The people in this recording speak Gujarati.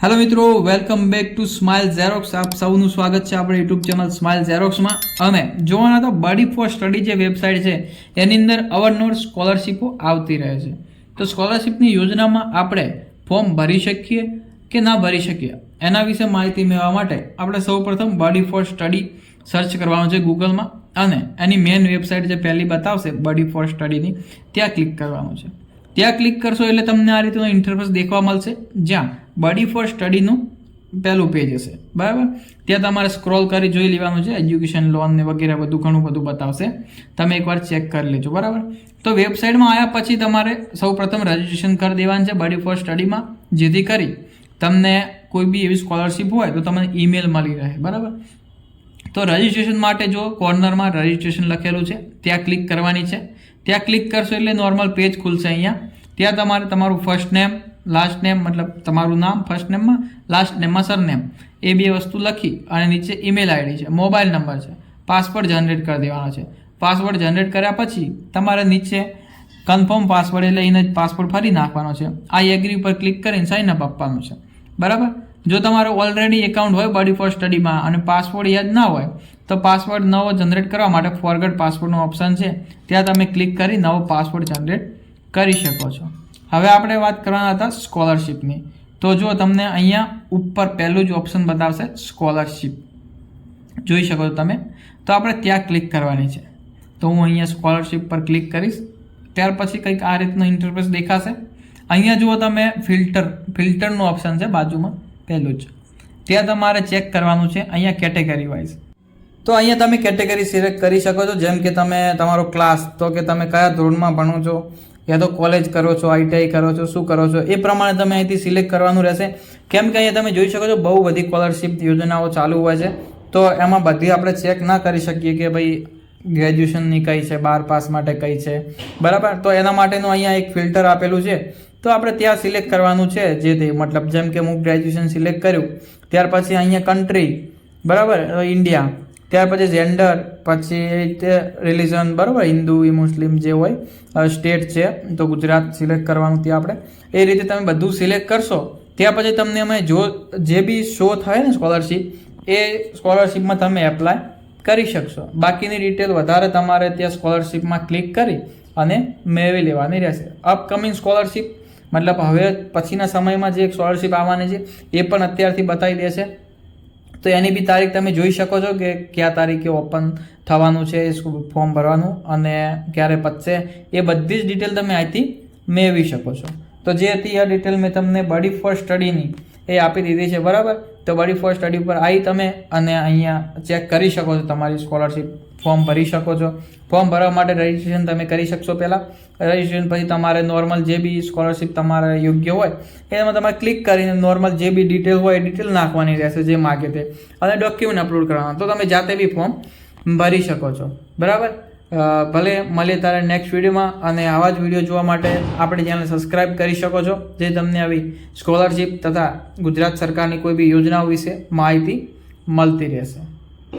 હેલો મિત્રો, welcome back to smile xerox. આપ સૌનું સ્વાગત છે આપણે યુટ્યુબ ચેનલ સ્માઇલ ઝેરોક્સમાં. અને જોવાના તો બડી ફોર સ્ટડી જે વેબસાઇટ છે એની અંદર અવારનવાર સ્કોલરશીપો આવતી રહે છે. તો સ્કોલરશીપની યોજનામાં આપણે ફોર્મ ભરી શકીએ કે ના ભરી શકીએ એના વિશે માહિતી મેળવવા માટે આપણે સૌપ્રથમ બડી ફોર સ્ટડી સર્ચ કરવાનું છે ગૂગલમાં, અને એની મેઇન વેબસાઇટ જે પહેલી બતાવશે બડી ફોર સ્ટડીની ત્યાં ક્લિક કરવાનું છે. ત્યાં ક્લિક કરશો એટલે તમને આ રીતનો ઇન્ટરફેસ દેખવા મળશે, જ્યાં બડી ફોર સ્ટડીનું પહેલું પેજ હશે. બરાબર, ત્યાં તમારે સ્ક્રોલ કરી જોઈ લેવાનું છે. એજ્યુકેશન લોન ને વગેરે બધું ઘણું બધું બતાવશે, તમે એકવાર ચેક કરી લેજો. બરાબર, તો વેબસાઇટમાં આવ્યા પછી તમારે સૌપ્રથમ રજિસ્ટ્રેશન કરી દેવાનું છે બડી ફોર સ્ટડીમાં, જેથી કરી તમને કોઈ બી એવી સ્કોલરશીપ હોય તો તમને ઈમેલ મળી રહે. બરાબર, તો રજિસ્ટ્રેશન માટે જો કોર્નરમાં રજિસ્ટ્રેશન લખેલું છે ત્યાં ક્લિક કરવાની છે. ત્યાં ક્લિક કરશો એટલે નોર્મલ પેજ ખુલશે. અહીંયા ત્યાં તમારે તમારું ફર્સ્ટ નેમ, લાસ્ટ નેમ, મતલબ તમારું નામ ફર્સ્ટ નેમમાં, લાસ્ટ નેમમાં સરનેમ, એ બે વસ્તુ લખી અને નીચે ઈમેલ આઈડી છે, મોબાઈલ નંબર છે, પાસવર્ડ જનરેટ કરી દેવાનો છે. પાસવર્ડ જનરેટ કર્યા પછી તમારે નીચે કન્ફર્મ પાસવર્ડ એટલે એને જ પાસવર્ડ ફરી નાખવાનો છે. આઈ એગ્રી ઉપર ક્લિક કરીને સાઇન અપ આપવાનું છે. બરાબર, જો તમારો ઓલરેડી એકાઉન્ટ હોય બડી ફોર સ્ટડીમાં અને પાસવર્ડ યાદ ના હોય તો પાસવર્ડ નવો જનરેટ કરવા માટે ફોરગેટ પાસવર્ડનું ઓપ્શન છે, ત્યાં તમે ક્લિક કરી નવો પાસવર્ડ જનરેટ કરી શકો છો. હવે આપણે વાત કરવાના હતા સ્કોલરશીપની. તો જો તમને અહીંયા ઉપર પહેલું જ ઓપ્શન બતાવશે સ્કોલરશીપ, જોઈ શકો છો તમે. તો આપણે ત્યાં ક્લિક કરવાની છે. તો હું અહીંયા સ્કોલરશીપ પર ક્લિક કરીશ. ત્યાર પછી કંઈક આ રીતનો ઇન્ટરફેસ દેખાશે. અહીંયા જુઓ તમે ફિલ્ટરનું ઓપ્શન છે બાજુમાં પહેલું જ, ત્યાં તમારે ચેક કરવાનું છે અહીંયા કેટેગરી વાઇઝ. તો અહીંયા તમે કેટેગરી સિલેક્ટ કરી શકો છો, જેમ કે તમે તમારો ક્લાસ, તો કે તમે કયા ધોરણમાં ભણો છો, યા તો કોલેજ કરો છો, આઈટીઆઈ કરો છો, શું કરો છો, એ પ્રમાણે તમે અહીંથી સિલેક્ટ કરવાનું રહેશે. કેમ કે અહીંયા તમે જોઈ શકો છો બહુ બધી સ્કોલરશીપ યોજનાઓ ચાલુ હોય છે, તો એમાં બધી આપણે ચેક ના કરી શકીએ કે ભાઈ ગ્રેજ્યુએશનની કઈ છે, 12 પાસ માટે કઈ છે. બરાબર, તો એના માટેનું અહીંયા એક ફિલ્ટર આપેલું છે, તો આપણે ત્યાં સિલેક્ટ કરવાનું છે જે તે, મતલબ જેમ કે હું ગ્રેજ્યુએશન સિલેક્ટ કર્યું, ત્યાર પછી અહીંયા કન્ટ્રી, બરાબર, ઇન્ડિયા, ત્યાર પછી જેન્ડર, પછી રિલિજન, બરાબર, હિન્દુ, મુસ્લિમ જે હોય, સ્ટેટ છે તો ગુજરાત સિલેક્ટ કરવાનું ત્યાં આપણે. એ રીતે તમે બધું સિલેક્ટ કરશો, ત્યાં પછી તમને અમે જે બી શો થાય ને સ્કોલરશીપ, એ સ્કોલરશીપમાં તમે એપ્લાય કરી શકશો. બાકીની ડિટેલ વધારે તમારે ત્યાં સ્કોલરશીપમાં ક્લિક કરી અને મેળવી લેવાની રહેશે. અપકમિંગ સ્કોલરશીપ મતલબ હવે પછીના સમયમાં જે સ્કોલરશીપ આવવાની છે એ પણ અત્યારથી બતાવી દેશે. તો એની બી તારીખ તમે જોઈ શકો છો કે કયા તારીખે ઓપન થવાનું છે ફોર્મ ભરવાનું અને ક્યારે પતશે, એ બધી જ ડિટેલ તમે અહીંથી મેળવી શકો છો. તો જે હતી આ ડિટેલ મેં તમને બડી ફોર સ્ટડીની એ આપી દીધી છે. બરાબર, તો બડી ફોર સ્ટડી ઉપર આવી તમે અને અહીંયા ચેક કરી શકો છો, તમારી સ્કોલરશીપ ફોર્મ ભરી શકો છો. ફોર્મ ભરવા માટે રજિસ્ટ્રેશન તમે કરી શકશો. પહેલાં રજિસ્ટ્રેશન પછી તમારે નોર્મલ જે બી સ્કોલરશીપ તમારે યોગ્ય હોય એમાં તમારે ક્લિક કરીને નોર્મલ જે બી ડિટેલ હોય એ ડિટેલ નાખવાની રહેશે જે માગે તે, અને ડોક્યુમેન્ટ અપલોડ કરવાના, તો તમે જાતે બી ફોર્મ ભરી શકો છો. બરાબર, ભલે મળીએ તારે નેક્સ્ટ વિડીયોમાં, અને આવા જ વિડીયો જોવા માટે આપણી ચેનલ સબસ્ક્રાઈબ કરી શકો છો, જે તમને આવી સ્કોલરશીપ તથા ગુજરાત સરકારની કોઈ બી યોજનાઓ વિશે માહિતી મળતી રહેશે.